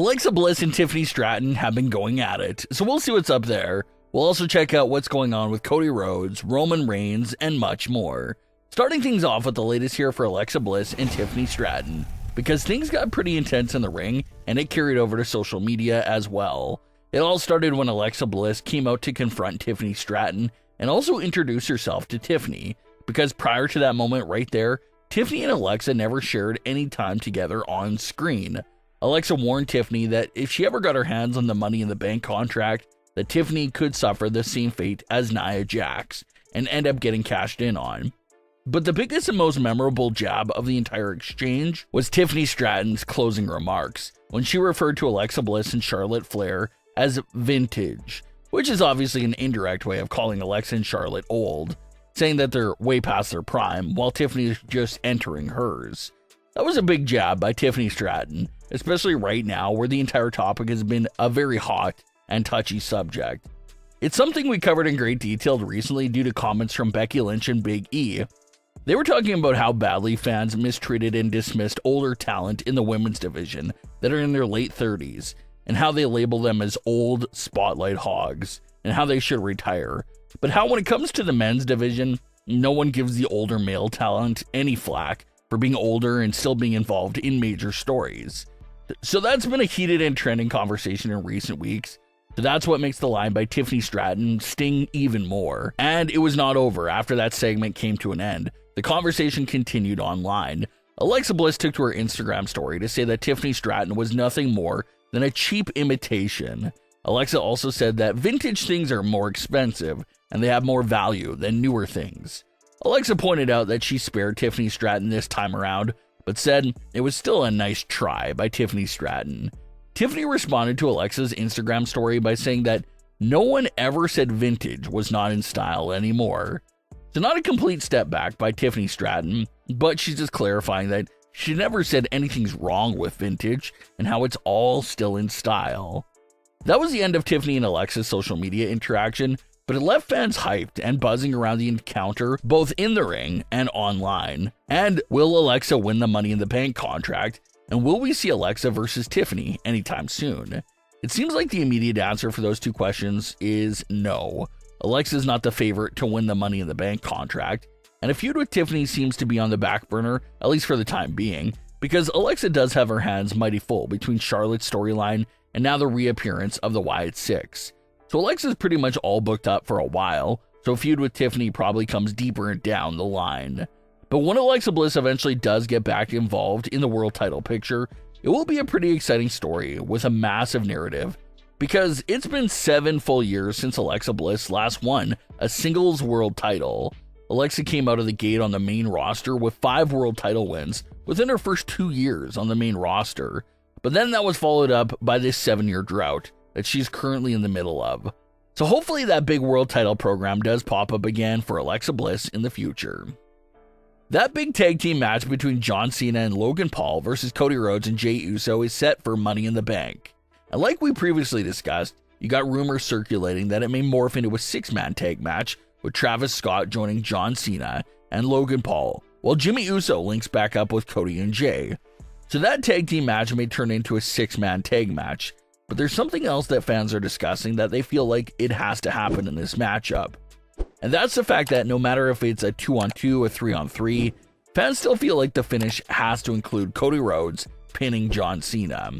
Alexa Bliss and Tiffany Stratton have been going at it, so we'll see what's up there. We'll also check out what's going on with Cody Rhodes, Roman Reigns, and much more. Starting things off with the latest here for Alexa Bliss and Tiffany Stratton, because things got pretty intense in the ring, and it carried over to social media as well. It all started when Alexa Bliss came out to confront Tiffany Stratton and also introduce herself to Tiffany, because prior to that moment right there, Tiffany and Alexa never shared any time together on screen. Alexa warned Tiffany that if she ever got her hands on the Money in the Bank contract, that Tiffany could suffer the same fate as Nia Jax and end up getting cashed in on. But the biggest and most memorable jab of the entire exchange was Tiffany Stratton's closing remarks, when she referred to Alexa Bliss and Charlotte Flair as vintage, which is obviously an indirect way of calling Alexa and Charlotte old, saying that they're way past their prime, while Tiffany is just entering hers. That was a big jab by Tiffany Stratton, especially right now where the entire topic has been a very hot and touchy subject. It's something we covered in great detail recently due to comments from Becky Lynch and Big E. They were talking about how badly fans mistreated and dismissed older talent in the women's division that are in their late 30s, and how they label them as old spotlight hogs, and how they should retire. But how when it comes to the men's division, no one gives the older male talent any flack for being older and still being involved in major stories. So that's been a heated and trending conversation in recent weeks. So that's what makes the line by Tiffany Stratton sting even more. And it was not over after that segment came to an end. The conversation continued online. Alexa Bliss took to her Instagram story to say that Tiffany Stratton was nothing more than a cheap imitation. Alexa also said that vintage things are more expensive and they have more value than newer things. Alexa pointed out that she spared Tiffany Stratton this time around, but said it was still a nice try by Tiffany Stratton. Tiffany responded to Alexa's Instagram story by saying that no one ever said vintage was not in style anymore. So not a complete step back by Tiffany Stratton, but she's just clarifying that she never said anything's wrong with vintage and how it's all still in style. That was the end of Tiffany and Alexa's social media interaction, but it left fans hyped and buzzing around the encounter both in the ring and online. And will Alexa win the Money in the Bank contract? And will we see Alexa versus Tiffany anytime soon? It seems like the immediate answer for those two questions is no. Alexa's not the favorite to win the Money in the Bank contract, and a feud with Tiffany seems to be on the back burner, at least for the time being, because Alexa does have her hands mighty full between Charlotte's storyline and now the reappearance of the Wyatt Six. So Alexa's pretty much all booked up for a while, so a feud with Tiffany probably comes deeper down the line. But when Alexa Bliss eventually does get back involved in the world title picture, it will be a pretty exciting story with a massive narrative, because it's been 7 full years since Alexa Bliss last won a singles world title. Alexa came out of the gate on the main roster with 5 world title wins within her first 2 years on the main roster, but then that was followed up by this 7-year drought that she's currently in the middle of. So hopefully that big world title program does pop up again for Alexa Bliss in the future. That big tag team match between John Cena and Logan Paul versus Cody Rhodes and Jey Uso is set for Money in the Bank. And like we previously discussed, you got rumors circulating that it may morph into a 6-man tag match with Travis Scott joining John Cena and Logan Paul, while Jimmy Uso links back up with Cody and Jey. So that tag team match may turn into a 6-man tag match, but there's something else that fans are discussing that they feel like it has to happen in this matchup. And that's the fact that no matter if it's a 2-on-2 or 3-on-3, fans still feel like the finish has to include Cody Rhodes pinning John Cena.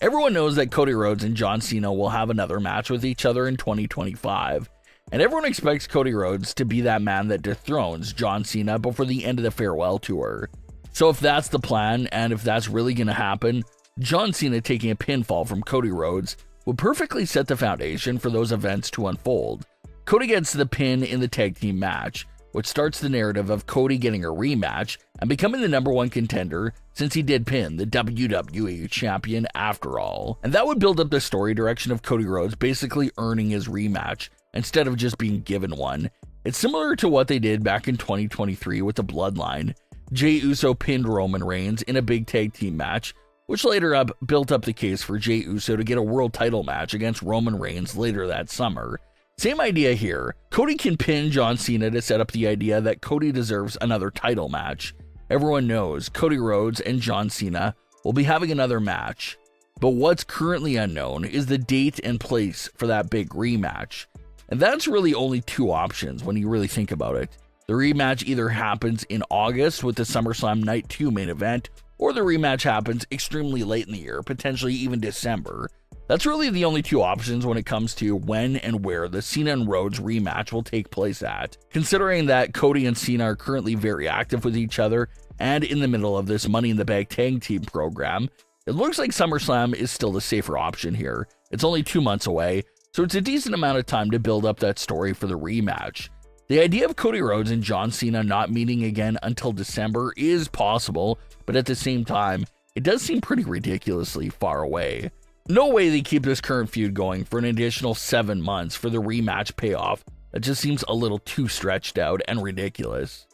Everyone knows that Cody Rhodes and John Cena will have another match with each other in 2025, and everyone expects Cody Rhodes to be that man that dethrones John Cena before the end of the farewell tour. So if that's the plan, and if that's really going to happen, John Cena taking a pinfall from Cody Rhodes would perfectly set the foundation for those events to unfold. Cody gets the pin in the tag team match, which starts the narrative of Cody getting a rematch and becoming the #1 contender since he did pin the WWE champion after all. And that would build up the story direction of Cody Rhodes basically earning his rematch instead of just being given one. It's similar to what they did back in 2023 with the Bloodline. Jey Uso pinned Roman Reigns in a big tag team match, which later built up the case for Jey Uso to get a world title match against Roman Reigns later that summer. Same idea here. Cody can pin John Cena to set up the idea that Cody deserves another title match. Everyone knows Cody Rhodes and John Cena will be having another match. but what's currently unknown is the date and place for that big rematch. And that's really only two options when you really think about it. The rematch either happens in August with the SummerSlam Night 2 main event, or the rematch happens extremely late in the year, potentially even December. That's really the only two options when it comes to when and where the Cena and Rhodes rematch will take place at. Considering that Cody and Cena are currently very active with each other and in the middle of this Money in the Bank tag team program, it looks like SummerSlam is still the safer option here. It's only 2 months away, so it's a decent amount of time to build up that story for the rematch. The idea of Cody Rhodes and John Cena not meeting again until December is possible, but at the same time, it does seem pretty ridiculously far away. No way they keep this current feud going for an additional 7 months for the rematch payoff. That just seems a little too stretched out and ridiculous.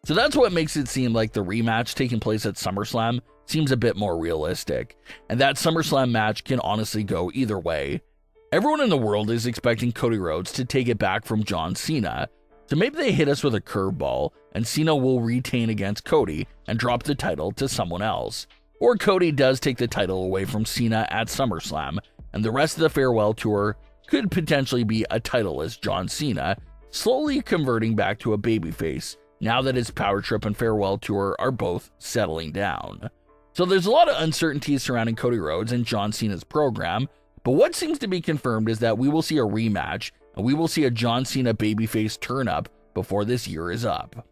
So that's what makes it seem like the rematch taking place at SummerSlam seems a bit more realistic, and that SummerSlam match can honestly go either way. Everyone in the world is expecting Cody Rhodes to take it back from John Cena, so maybe they hit us with a curveball and Cena will retain against Cody and drop the title to someone else. Or Cody does take the title away from Cena at SummerSlam, and the rest of the farewell tour could potentially be a titleless John Cena, slowly converting back to a babyface now that his power trip and farewell tour are both settling down. So there's a lot of uncertainty surrounding Cody Rhodes and John Cena's program, but what seems to be confirmed is that we will see a rematch, and we will see a John Cena babyface turn up before this year is up.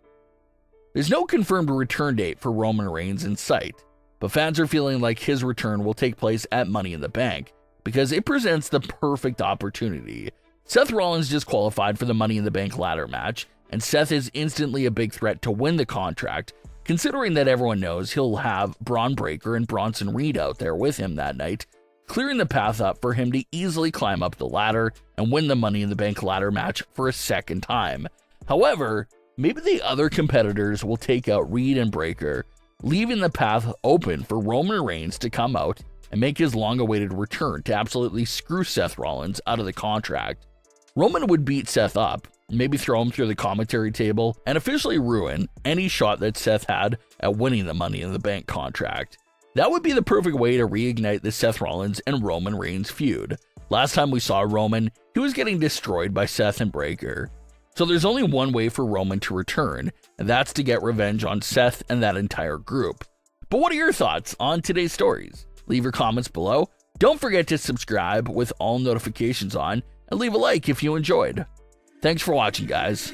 There's no confirmed return date for Roman Reigns in sight, but fans are feeling like his return will take place at Money in the Bank because it presents the perfect opportunity. Seth Rollins just qualified for the Money in the Bank ladder match, and Seth is instantly a big threat to win the contract, considering that everyone knows he'll have Braun Breaker and Bronson Reed out there with him that night, clearing the path up for him to easily climb up the ladder and win the Money in the Bank ladder match for a second time. However, maybe the other competitors will take out Reed and Breaker, leaving the path open for Roman Reigns to come out and make his long-awaited return to absolutely screw Seth Rollins out of the contract. Roman would beat Seth up, maybe throw him through the commentary table, and officially ruin any shot that Seth had at winning the Money in the Bank contract. That would be the perfect way to reignite the Seth Rollins and Roman Reigns feud. Last time we saw Roman, he was getting destroyed by Seth and Breaker. So there's only one way for Roman to return, and that's to get revenge on Seth and that entire group. But what are your thoughts on today's stories? Leave your comments below. Don't forget to subscribe with all notifications on, and leave a like if you enjoyed. Thanks for watching, guys.